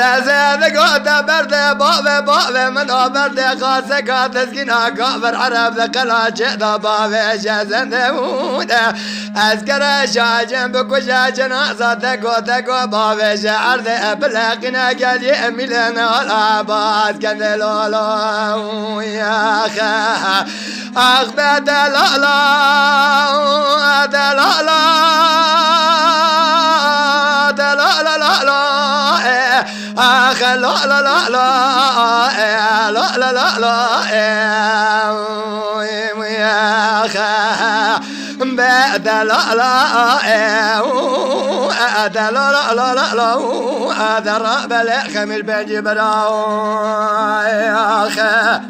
زازي قوت برد بابي من برد خاصة تسكينا كافر عرب ذكلا جدا بابي جازن دموده أذكر شاجن بكوشا جنازة تقو بابي شعر ذي بلاقنا قال يميلنا العباد كندلولو يا خا أخبت لالا دلالا دلالا لالا أخ لا لا لا لا لا لا لا لا يا خا بعد لا لا هذا لا لا لا لا لا هذا الرب الخمير بنجي براو يا خا